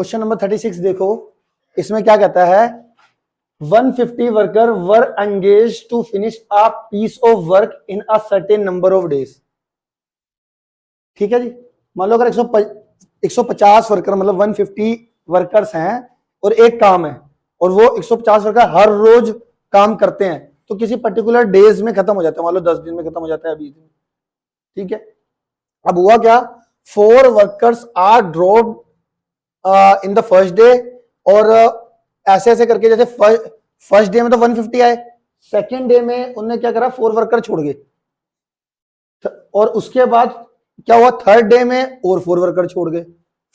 Question number 36 देखो, इसमें क्या कहता है 150 worker were engage to finish a piece of work in a certain number of days. ठीक है जी, मान लो अगर 150 वर्कर मतलब 150 वर्कर्स हैं और एक काम है और वो 150 वर्कर हर रोज काम करते हैं तो किसी पर्टिकुलर डेज में खत्म हो जाता है, मान लो 10 दिन में खत्म हो जाता है, 20 दिन। ठीक है, अब हुआ क्या, 4 workers are dropped in the first day और ऐसे ऐसे करके जैसे फर्स्ट डे में तो 150 आए, सेकेंड डे में उन्होंने क्या करा 4 वर्कर छोड़ गए और उसके बाद क्या हुआ थर्ड डे में और 4 वर्कर छोड़ गए,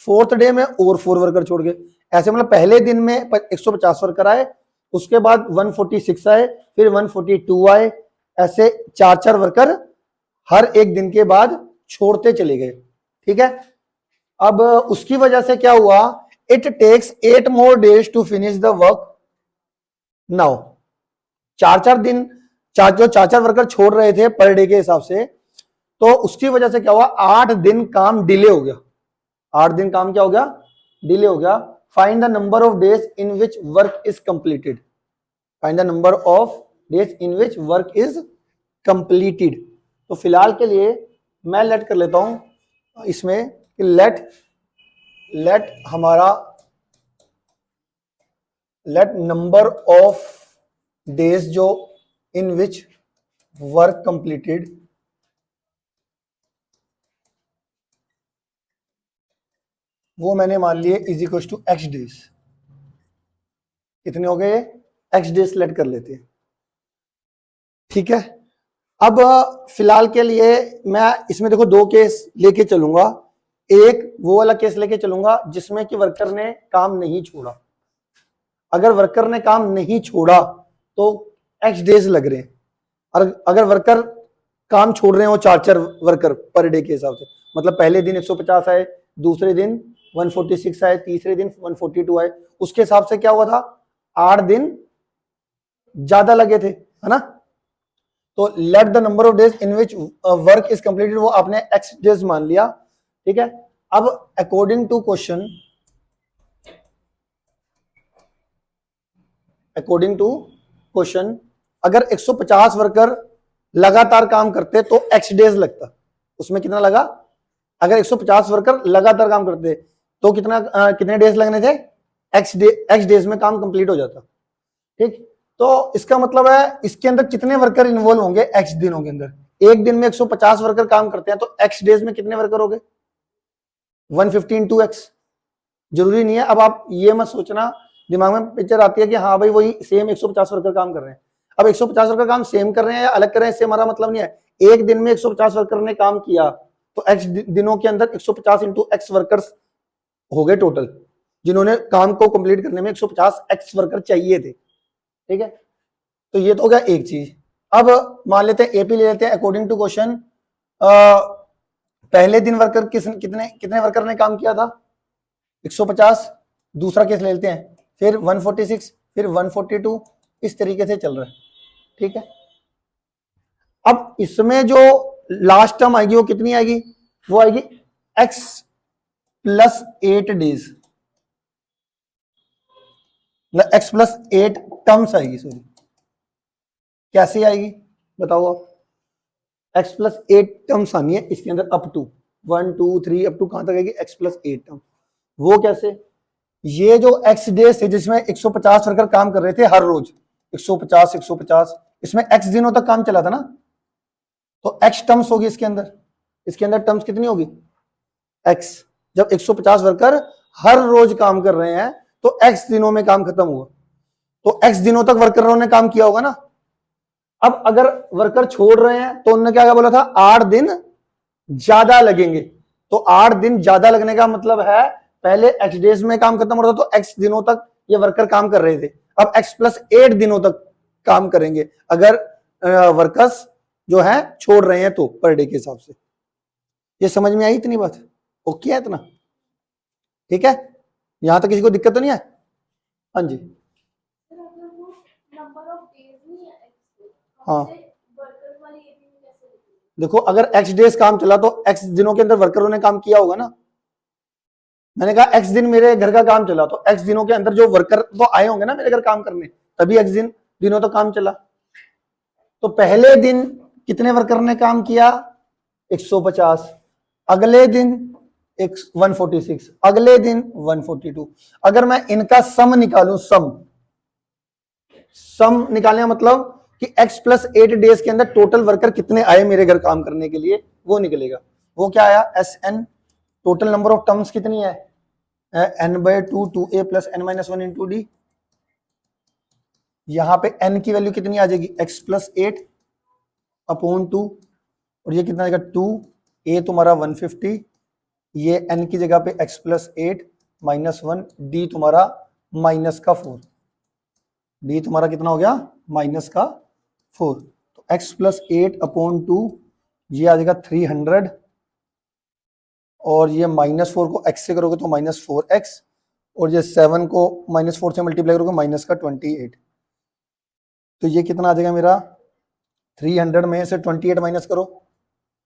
फोर्थ डे में और 4 वर्कर छोड़ गए। ऐसे मतलब पहले दिन में 150 वर्कर आए, उसके बाद 146 आए, फिर 142 आए, ऐसे 4-4 वर्कर हर एक दिन के बाद छोड़ते चले गए। ठीक है, अब उसकी वजह से क्या हुआ, it takes 8 more days to finish the work now. 4-4 दिन जो 4-4 वर्कर छोड़ रहे थे पर डे के हिसाब से, तो उसकी वजह से क्या हुआ 8 दिन काम डिले हो गया। 8 दिन काम क्या हो गया, डिले हो गया। Find the number of days in which work is completed. Find the number of days in which work is completed. तो फिलहाल के लिए मैं लेट कर लेता हूं इसमें कि लेट हमारा लेट नंबर ऑफ डेज जो इन विच वर्क कंप्लीटेड वो मैंने मान लिए is equal to x days. कितने हो गए, एक्स डेज सेलेक्ट कर लेते हैं। ठीक है, अब फिलहाल के लिए मैं इसमें देखो 2 केस लेके चलूंगा। एक वो वाला केस लेके चलूंगा जिसमें कि वर्कर ने काम नहीं छोड़ा। अगर वर्कर ने काम नहीं छोड़ा तो एक्स डेज लग रहे हैं, और अगर वर्कर काम छोड़ रहे हो 4-4 वर्कर पर डे के हिसाब से, मतलब पहले दिन 150 आए, दूसरे दिन 146 आए, तीसरे दिन 142 आए, उसके हिसाब से क्या हुआ था 8 दिन ज्यादा लगे थे, है ना। तो let the number of days in which work is completed वो आपने एक्स डेज मान लिया। ठीक है, अब अकॉर्डिंग टू क्वेश्चन अगर 150 वर्कर लगातार काम करते तो एक्स डेज लगता, उसमें कितना लगा, अगर 150 वर्कर लगातार काम करते तो कितने डेज लगने थे, एक्स डेज में काम कंप्लीट हो जाता। ठीक, तो इसका मतलब है इसके अंदर कितने वर्कर इन्वॉल्व होंगे एक्स दिनों के अंदर। एक दिन में 150 वर्कर काम करते हैं तो एक्स डेज में कितने वर्कर हो गए 150 इंटू एक्स। जरूरी नहीं है, अब आप ये मत सोचना, दिमाग में पिक्चर आती है कि हाँ भाई वही सेम 150 वर्कर काम कर रहे हैं। अब 150 वर्कर काम सेम कर रहे हैं या अलग कर रहे हैं इससे हमारा मतलब नहीं है। एक दिन में 150 वर्कर ने काम किया तो एक्स दिनों के अंदर 150 इंटू एक्स वर्कर्स हो गए टोटल, जिन्होंने काम को कंप्लीट करने में 150 एक्स वर्कर चाहिए थे। ठीक है, तो ये तो हो गया एक चीज। अब मान लेते हैं एपी ले लेते हैं। अकॉर्डिंग टू क्वेश्चन पहले दिन वर्कर कितने वर्कर ने काम किया था 150, दूसरा केस ले लेते हैं, फिर 146, फिर 142, इस तरीके से चल रहा है। ठीक है, अब इसमें जो लास्ट टर्म आएगी वो कितनी आएगी, वो आएगी x plus 8 days, x plus 8 terms आएगी, सॉरी कैसे आएगी बताओ आप। x प्लस 8 टर्म्स आनी है इसके अंदर, अप टू 1 2 3 अप टू कहां तक आएगी x प्लस 8 टर्म। वो कैसे, ये जो x डेज थे जिसमें 150 वर्कर काम कर रहे थे हर रोज 150, इसमें x दिनों तक काम चला था ना, तो x टर्म्स होगी इसके अंदर टर्म्स कितनी होगी x। जब 150 वर्कर हर रोज काम कर रहे हैं तो x दिनों में काम खत्म हुआ, तो x दिनों तक वर्करों ने काम किया होगा ना। अब अगर वर्कर छोड़ रहे हैं तो उन्होंने क्या बोला था 8 दिन ज्यादा लगेंगे, तो 8 दिन ज्यादा लगने का मतलब है पहले x डेज में काम खत्म हो रहा था तो x दिनों तक ये वर्कर काम कर रहे थे, अब x प्लस 8 दिनों तक काम करेंगे अगर वर्कर्स जो है छोड़ रहे हैं तो पर डे के हिसाब से। ये समझ में आई इतनी बात, ओके है इतना, ठीक है, यहां तक किसी को दिक्कत तो नहीं है। हाँ जी, हाँ देखो अगर x डेज काम चला तो x दिनों के अंदर वर्करों ने काम किया होगा ना, मैंने कहा x दिन मेरे घर का काम चला, तो x दिनों के अंदर जो वर्कर तो आए होंगे ना मेरे घर काम करने, तभी x दिनों तो काम चला। तो पहले दिन कितने वर्कर ने काम किया? 150। अगले दिन 146, अगले दिन 142। अगर मैं इनका सम निकालूं, सम निकालने का मतलब कि x प्लस 8 डेज के अंदर टोटल वर्कर कितने आए मेरे घर काम करने के लिए, वो निकलेगा। वो क्या आया? S N. Total number of terms कितनी है? n/2 2a plus n minus 1 into D. यहां पे n की वैल्यू कितनी आ जाएगी? x प्लस 8 अपॉन 2, और ये कितना आएगा? 2 a तुम्हारा 150, ये n की जगह पे x प्लस 8 माइनस 1 d तुम्हारा माइनस का 4। d तुम्हारा कितना हो गया? माइनस का 4। तो x प्लस 8 अपॉन 2, ये आ जाएगा 300, और ये माइनस 4 को x से करोगे तो माइनस 4x, और ये 7 को माइनस 4 से मल्टीप्लाई करोगे माइनस का 28। तो ये कितना आ जाएगा मेरा? 300 में से 28 माइनस करो,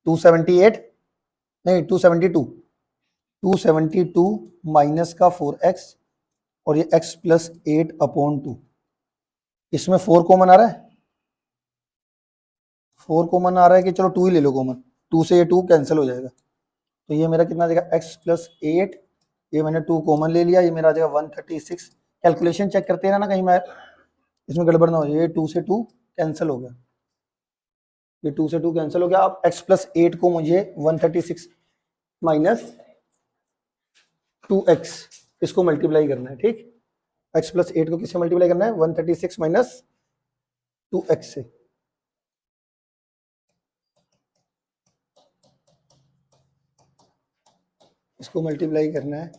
278, नहीं 272, 272 माइनस का 4x, और ये x प्लस 8 अपॉन 2। इसमें 4 कॉमन आ रहा है, 4 कॉमन आ रहा है कि चलो 2 ही ले लो कॉमन, 2 से ये 2 कैंसिल हो जाएगा। तो ये मेरा कितना आ जाएगा? x प्लस 8, ये मैंने 2 कॉमन ले लिया, ये मेरा आ जाएगा 136। कैलकुलेशन चेक करते हैं ना कहीं मैं इसमें गड़बड़ ना हो जाए। ये 2 से 2 कैंसिल हो गया, ये 2 से 2 कैंसिल हो गया। अब x प्लस 8 को मुझे 136 माइनस 2x इसको मल्टीप्लाई करना है, ठीक। x प्लस 8 को किससे मल्टीप्लाई करना है? 136 माइनस 2x से। इसको मल्टीप्लाई करना है,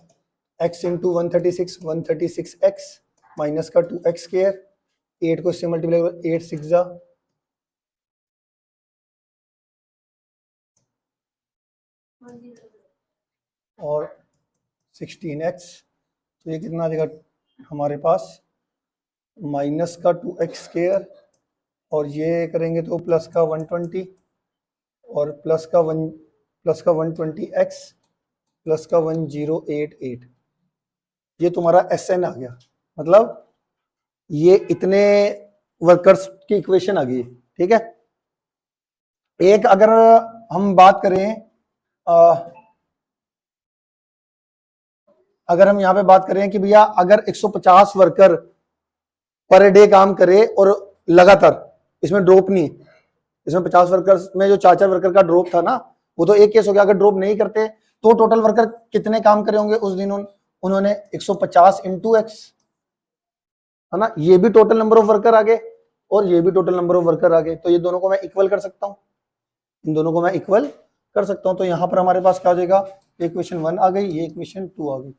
x इंटू 136, 136x माइनस का 2x स्क्वायर, 8 को इससे मल्टीप्लाई करो, 8 6 जा, और 16x। तो ये कितना आ जाएगा हमारे पास? माइनस का 2x स्क्वायर, और ये करेंगे तो प्लस का 120, और प्लस का 120x प्लस का 1088। ये तुम्हारा SN आ गया, मतलब ये इतने वर्कर्स की इक्वेशन आ गई, ठीक है। एक अगर हम बात करें, अगर हम यहाँ पे बात करें कि भैया अगर 150 वर्कर पर डे काम करे और लगातार, इसमें ड्रॉप नहीं, इसमें 50 वर्कर्स में जो 4-4 वर्कर का ड्रॉप था ना, वो तो एक केस हो गया। अगर ड्रॉप नहीं करते तो टोटल वर्कर कितने काम करे होंगे उस दिन? उन्होंने 150 इंटू एक्स, है ना। ये भी टोटल नंबर ऑफ वर्कर आ गए, और ये भी टोटल नंबर ऑफ वर्कर आ गए। तो ये दोनों को मैं इक्वल कर सकता हूँ, इन दोनों को मैं इक्वल कर सकता हूँ। तो यहाँ पर हमारे पास क्या हो जाएगा? इक्वेशन 1 आ गई, ये इक्वेशन 2 आ गई।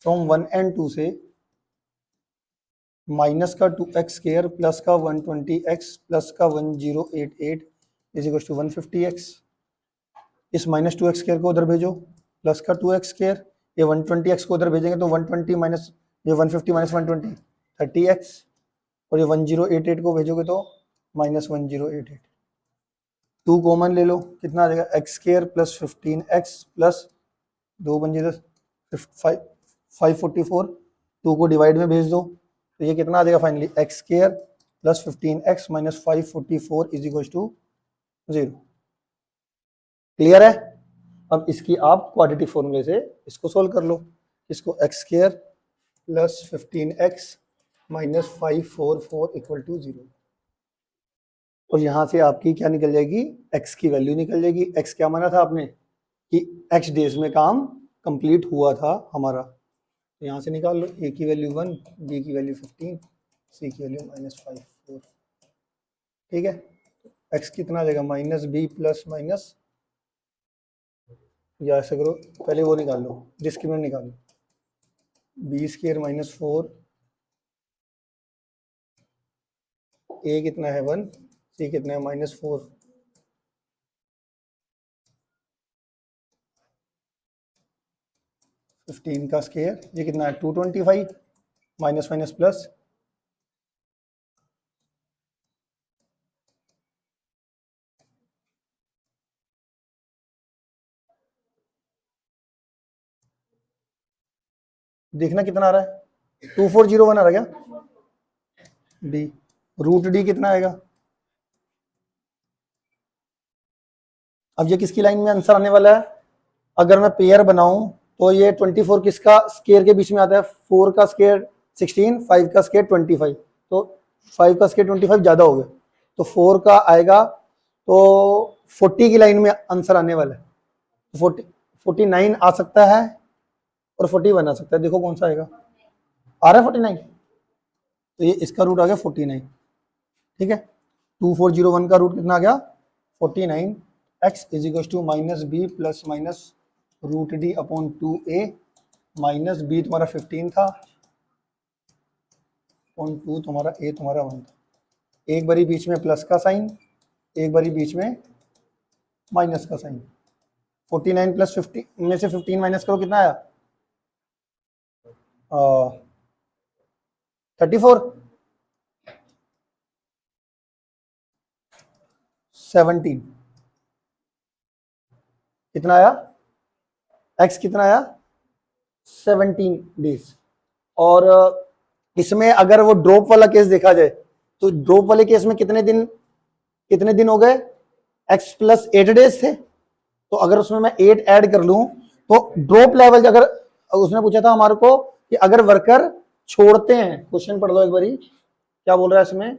फ्रॉम 1 एंड 2 से माइनस का 2x स्क्वायर प्लस का 120x प्लस का 1088 इज इक्वल टू 150x। इस माइनस 2x स्क्वायर को उधर भेजो, प्लस का 2x स्क्वायर, ये 120x को उधर भेजेंगे तो 120 माइनस ये 150 माइनस 120 30x, और ये 1088 को भेजोगे तो माइनस 1088। 2 कॉमन ले लो, कितना आ जाएगा? x square plus 15x plus 2 बन जाएगा 544। 2 को डिवाइड में भेज दो, तो ये कितना आ जाएगा finally? x square plus 15x minus 544 is equal to 0। Clear है? अब इसकी आप क्वाड्रेटिक फॉर्मूले से इसको सोल्व कर लो। इसको x square plus 15x minus 544 equal to 0, और यहां से आपकी क्या निकल जाएगी? x की वैल्यू निकल जाएगी। x क्या माना था आपने? कि x डेज में काम कंप्लीट हुआ था हमारा। तो यहाँ से निकाल लो, a की वैल्यू 1, b की वैल्यू 15, c की वैल्यू -54। ठीक है, x कितना आ जाएगा? माइनस बी प्लस माइनस, या ऐसा करो पहले वो निकाल लो, डिस्क्रिमिनेंट निकाल लो, बी स्क्वायर माइनस 4, a कितना है 1, c कितना है -4। फिफ्टीन का स्क्वायर, ये कितना है 225, माइनस माइनस प्लस, देखना कितना आ रहा है, 2401 आ रहा है क्या? डी रूट डी कितना आएगा? अब ये किसकी लाइन में आंसर आने वाला है? अगर मैं पेयर बनाऊं तो ये 24 किसका स्केयर के बीच में आता है? 4 का स्केयर 16, 5 का स्केयर 25, तो 5 का स्केयर 25 ज्यादा हो गया, तो 4 का आएगा, तो 40 की लाइन में आंसर आने वाला है। 49 आ सकता है और 41 आ सकता है, देखो कौन सा आएगा। आ रहा है 49, तो ये इसका रूट आ गया 49, ठीक है। 2401 का रूट कितना आ गया? 49। x is equal to minus B plus minus root D upon 2a, minus B तुम्हारा 15 था अपॉन 2 तुम्हारा a तुम्हारा 1 था। एक बारी बीच में प्लस का साइन, एक बारी बीच में माइनस का साइन। 49 प्लस 50 में से 15 माइनस करो, कितना आया? 34, 17 कितना आया? x कितना आया? 17 डेज। और इसमें अगर वो ड्रॉप वाला केस देखा जाए तो ड्रॉप वाले केस में कितने दिन हो गए? x प्लस 8 डेज थे, तो अगर उसमें मैं 8 ऐड कर लूं तो ड्रॉप लेवल, अगर उसने पूछा था हमारे को कि अगर वर्कर छोड़ते हैं, क्वेश्चन पढ़ लो एक बारी क्या बोल रहा है इसमें।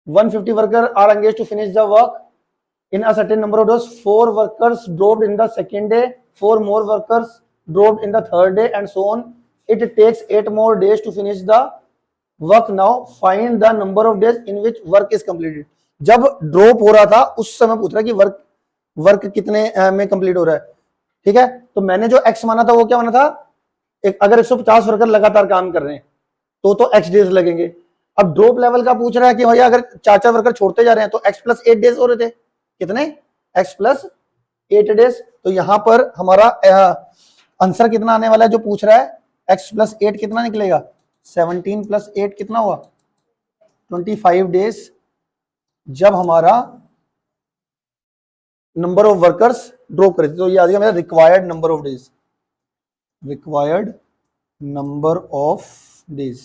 150 worker are engaged to finish the work in a certain number of days. 4 workers dropped in the second day, 4 more workers dropped in the third day, and so on. It takes 8 more days to finish the work. Now find the number of days in which work is completed. जब drop हो रहा था उस समय पूछ रहा है कि वर्क कितने में कंप्लीट हो रहा है, ठीक है। तो मैंने जो x माना था वो क्या माना था? अगर 150 वर्कर लगातार काम कर रहे हैं तो x डेज लगेंगे। अब ड्रॉप लेवल का पूछ रहा है कि भैया अगर 4 वर्कर छोड़ते जा रहे हैं तो x प्लस 8 डेज हो रहे थे, कितने? x plus 8 days. तो यहां पर हमारा आंसर कितना आने वाला है जो पूछ रहा है? x प्लस 8 कितना निकलेगा? 17 प्लस 8 कितना हुआ? 25 डेज, जब हमारा नंबर ऑफ वर्कर्स ड्रॉप करे थे। तो ये आ गया मेरा required number of days, required number of days.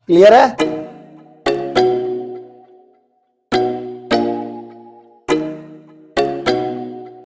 Clear है?